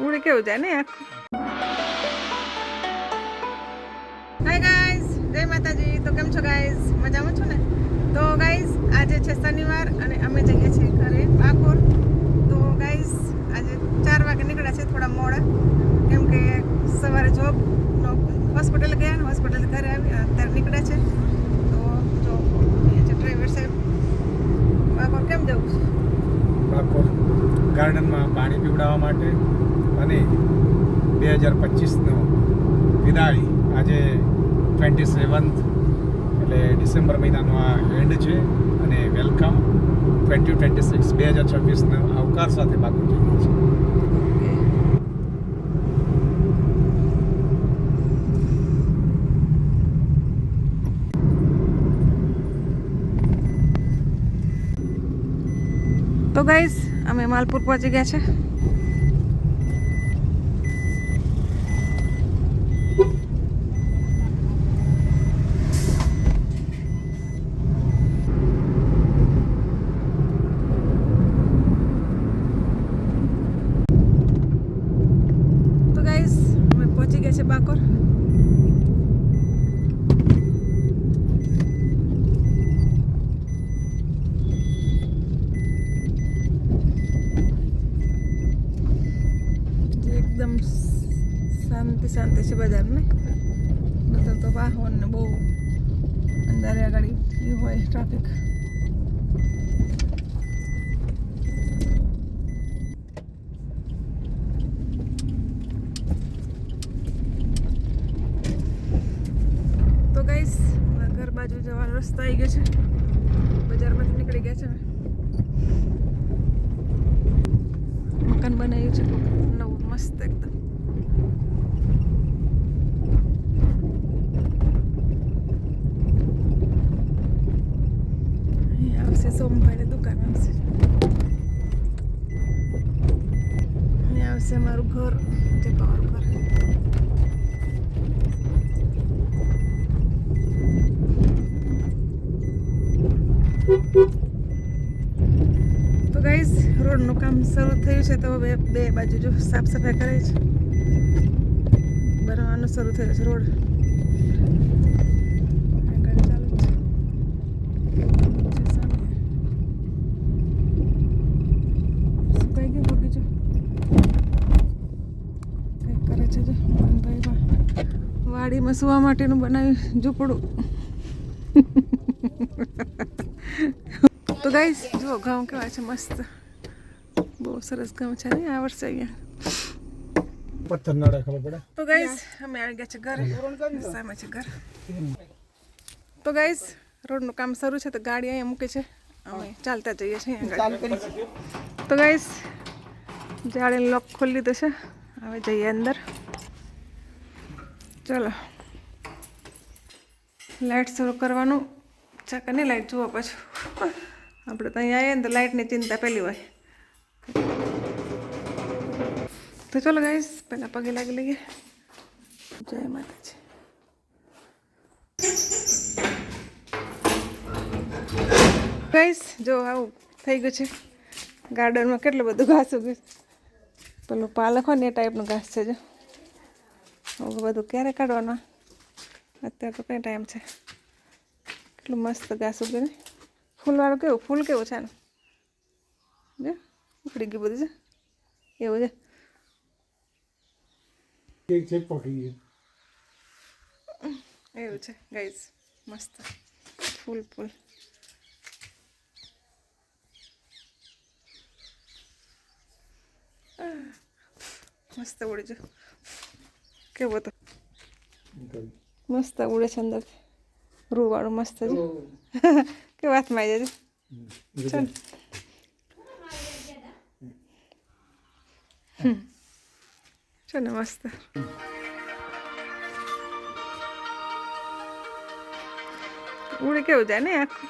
ઉડે કેવું જાય ને આખું. હાય ગાઈઝ, જય માતાજી. તો કેમ છો ગાઈઝ? મજામાં છો ને? તો ગાઈઝ આજે છે શનિવાર અને અમે જઈએ છીએ ઘરે બાકોર. તો ગાઈઝ આજે 4 વાગે નીકળ્યા છે, થોડા મોડા, કેમ કે સવારે જોબ હોસ્પિટલ ગયા ને હોસ્પિટલ ઘરે આવી અત્યારે નીકળ્યા છે. તો જો અહીંયા છે ડ્રાઈવર સાહેબ. બાકોર કેમ જવું છે? બાકોર ગાર્ડનમાં પાણી પીવડાવવા માટે અને 2025નો વિદાય આજે 27th એટલે ડિસેમ્બર મહિનાનો આ એન્ડ છે અને વેલકમ 2026 આવકાર સાથે બાકોર જઈએ છીએ. તો ગાઈસ અમે માલપુર પહોંચી ગયા છે. તો ગાઈસ અમે પહોંચી ગયા છે બાકોર. એકદમ શાંતિ છે બજાર ને, બધા તો વાહન ને બહુ અંદર આગળ હોય ટ્રાફિક. તો ગાઈસ ઘર બાજુ જવાનો રસ્તો આવી ગયો છે, બજારમાંથી નીકળી ગયા છે. મકાન બનાવ્યું છે નવું મસ્ત એકદમ. અહીંયા આવશે સોમભાઈની દુકાન આવશે. અહીંયા આવશે મારું ઘર, જે પાવર ઘર. તો ગાઈઝ રોડનું કામ શરૂ થયું છે, તો બે બાજુ જો સાફ સફાઈ કરે છે, બનાવવાનું શરૂ થયું છે રોડ. આગળ ચાલુ છે. સુકાઈ ગયું બગીચો, કંઈક કરે છે જો મોહનભાઈ. વાડીમાં સુવા માટેનું બનાવ્યું ઝૂંપડું. તો ગાઈસ જુઓ ગામ કેવા છે, મસ્ત, બહુ સરસ ગામ છે ને આ વર્ષે અહીંયા. પથ્થર નડે ખબર પડે. તો ગાઈસ અમે આવી ગયા છે ઘરે, સામે છે ઘર. તો ગાઈસ રોડનું કામ શરૂ છે, તો ગાડી અહીંયા મૂકે છે, અમે ચાલતા જઈએ છીએ અહીંયા. તો ગાઈસ જાળીનો લોક ખોલી દીધો છે, હવે જઈએ અંદર. ચલો લાઇટ શરૂ કરવાનું છે કે નહીં, લાઇટ જુઓ પાછું. આપણે તો અહીંયા આવીએ ને તો લાઇટની ચિંતા પહેલી હોય. તો ચલો ગાઈસ પહેલાં પગે લાગી લઈએ. જય માતાજી. ગાઈસ જો આવું થઈ ગયું છે ગાર્ડનમાં, કેટલું બધું ઘાસ ઉગ્યું. પેલું પાલક હોય ને એ ટાઈપનું ઘાસ છે જો. હવે બધું ક્યારે કાઢવાનું? અત્યારે તો કંઈ ટાઈમ છે. કેટલું મસ્ત ઘાસ ઉગ્યું ને. ફૂલવાળું કેવું, ફૂલ કેવું છે ને, જો ઉખડી ગયું બધું છે એવું છે. એવું છે ગાઈસ, મસ્ત ફૂલ મસ્ત ઉડે છે. કેવો તો મસ્ત ઉડે છે અંદર, રૂવાળું મસ્ત છે. કે વાતમાં આવી જાય છે ને મસ્ત. ઉડે કેવું જાય ને આખું.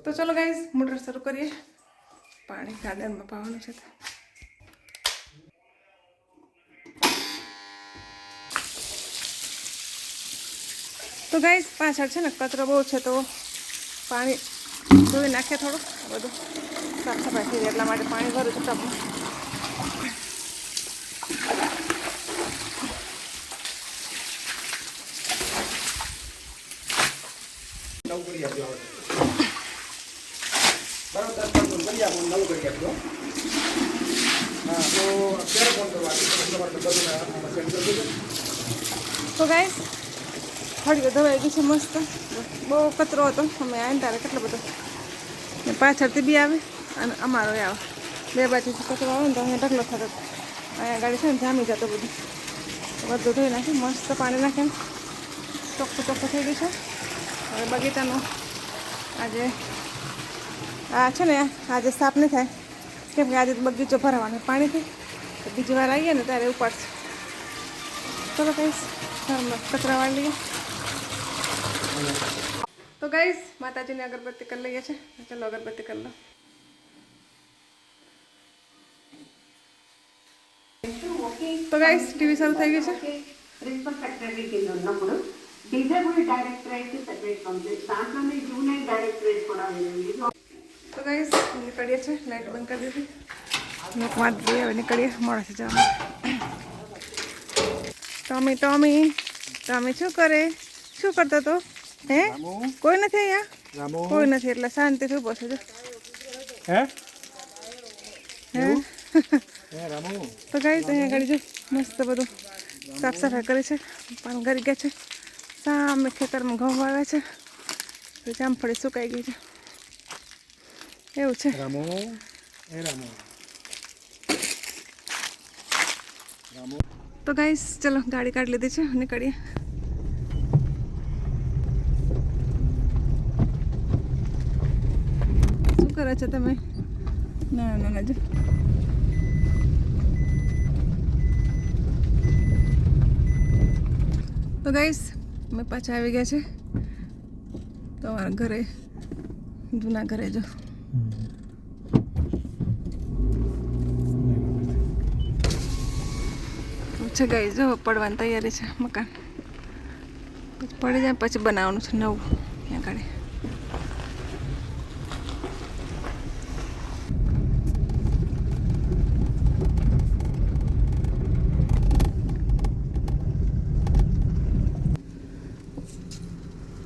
તો ચલો ગાઈઝ મોટર શરૂ કરીએ, પાણી ગાર્ડનમાં પાવાનું છે. તો ગાઈઝ પાછળ છે ને કચરો બહુ છે, તો પાણી ધોઈ નાખીએ થોડું, બધું સાફ સફાઈ થઈ જાય એટલા માટે પાણી ભરું છું ટબમાં. કરી આપજો બરાબર 10 મિનિટ કરી આપો નવું કરી આપજો હા તો અત્યારે ફોન કરવા બધું સેન્ડ કરી દેજો તો ગાઈસ હળીઓ ધોવાઈ ગઈ છે મસ્ત બહુ કચરો હતો અમે આવીને તારે કેટલો બધો ને પાછળથી બી આવે અને અમારો આવે બે બાજુથી કચરો આવે ને તો અહીંયા ઢગલો થતો અહીંયા ગાડી છે ને જામી જતો બધું ધોઈ નાખી મસ્ત પાણી નાખીને ચોખ્ખું ચોખ્ખું થઈ ગયું છે હવે બગીચાનું આજે આ છે ને આજે સાફ નહીં થાય કેમ કે આજે તો બગીચો ભરાવાનો પાણીથી તો બીજી વાર આવીએ ને ત્યારે ઉપાડશે ચલો કહીશ કચરા વાળી લઈએ તો ગાઈસ માતાજીને અગરબત્તી કરી લઈએ છે ચલો અગરબત્તી કરી લો તો ગાઈસ ટીવી શરૂ થઈ ગઈ છે ప్రిన్సిపల్ సెక్రటరీ కింద ఉన్నప్పుడు డిజేబుల్ డైరెక్టరేట్ సెపరేట్ కంప్లీట్ దాంట్లోనే జూనియర్ డైరెక్టరేట్ కూడా ఉంది તો ગાઈસ નીકળીએ છે લાઈટ બંધ કરી દીધી એક વાત દઈએ હવે નીકળીએ મોડા છે જવા ટોમી શું કરે શું કરતો તો હે કોઈ નથી અહીંયા કોઈ નથી એટલે શાંતિથી ઊભો છે જો હે હે રામુ તો ગાઈસ અહીંયા ગાડી જો મસ્ત બધું સાફ સફાઈ કરી છે પાન કરી ગયા છે સામે ખેતરમાં ઘઉં વાવ્યા છે તો જામફળી સુકાઈ ગઈ છે એવું છે રામુ રામુ તો ગાઈસ ચલો ગાડી કાઢી લીધી છે નીકળીએ શું કરે છે તમે ના જો તો ગાઈસ અમે પાછા આવી ગયા છે તો અમારા ઘરે જૂના ઘરે જો છે ગાઈસ જો પડવાની તૈયારી છે મકાન પછી પડી જાય પછી બનાવવાનું છે નવું ત્યાં ગાડી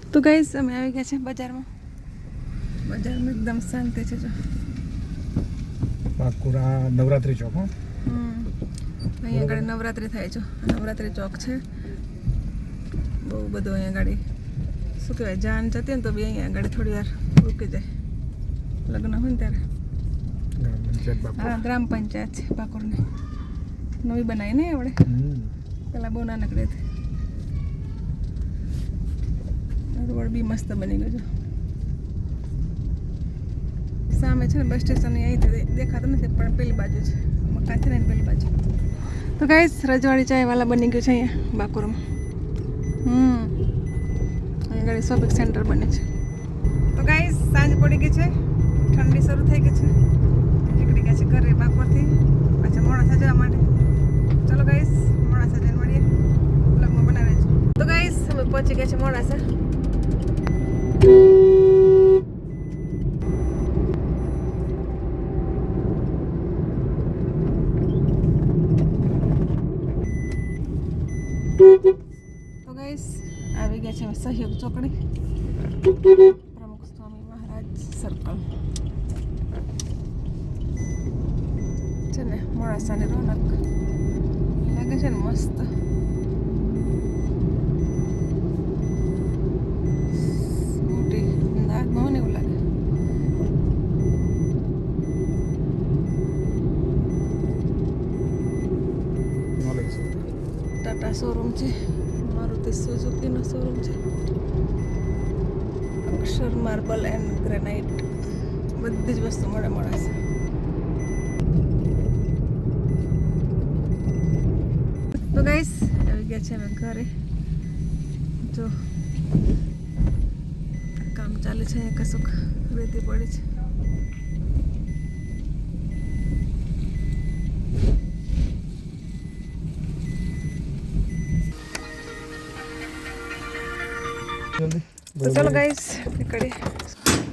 તો ગાઈસ અમે આવી ગયા છે બજારમાં એકદમ શાંતિ છે જો પાકુરા નવરાત્રી ચોક હો અહીંયા આગળ નવરાત્રિ થાય છે નવરાત્રિ ચોક છે બહુ બધું અહીંયા ગાડી શું કહેવાય જાન જતી ને તો બી અહીંયા આગળ થોડી વાર રૂકી જાય લગ્ન હોય ને ત્યારે હા ગ્રામ પંચાયત છે બાકોરની નવી બનાવી ને આપણે પેલા બહુ નાનકડી હતી રોડ બી મસ્ત બની ગયો છે સામે છે ને બસ સ્ટેશન અહીંથી દેખાતું નથી પણ પેલી બાજુ છે મકાન છે ને પેલી બાજુ તો ગાઈસ રજવાડી ચાયવાલા બની ગયું છે અહીંયા બાકોરમાં અહીંયા ગાડી શોપિંગ સેન્ટર બને છે તો ગાઈસ સાંજ પડી ગઈ છે ઠંડી શરૂ થઈ ગઈ છે નીકળી ગયા છે ઘરે બાકોરથી પાછા મોડાસા જવા માટે ચલો ગાઈસ મોડાસા જઈને મળીએ બ્લોગમાં બનાવે છે તો ગાઈસ અમે પહોંચી ગયા છે મોડાસા તો ગાઈસ આવી ગયા છે હવે સહયોગ ચોકડી પ્રમુખ સ્વામી મહારાજ સર્કલ છે ને મોડાસાની રોનક લાગે છે ને મસ્ત મોટી અંદાજમાં એવું લાગે ટાટા શોરૂમ છે મારુતિ સુઝુકીનો શોરૂમ છે અક્ષર માર્બલ એન્ડ ગ્રેનાઇટ બધી જ વસ્તુ મળે છે તો ગાઈસ આવી ગયા છે અમે ઘરે જો કામ ચાલે છે અહીંયા કશુંક રેતી પડી છે તો ચલો ગાઈસ નીકળીએ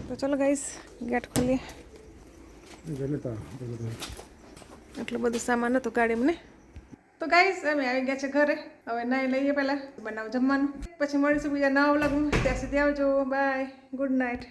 તો ચલો ગાઈસ ગેટ ખોલીએ એટલું બધું સામાન હતું ગાડીમાં ને તો તો ગાઈસ અમે આવી ગયા છે ઘરે. હવે નાઈ લઈએ પહેલાં બનાવ જમવાનું, પછી મળીશું બીજા નવા વ્લોગમાં. ત્યાં સુધી આવજો. Bye, good night.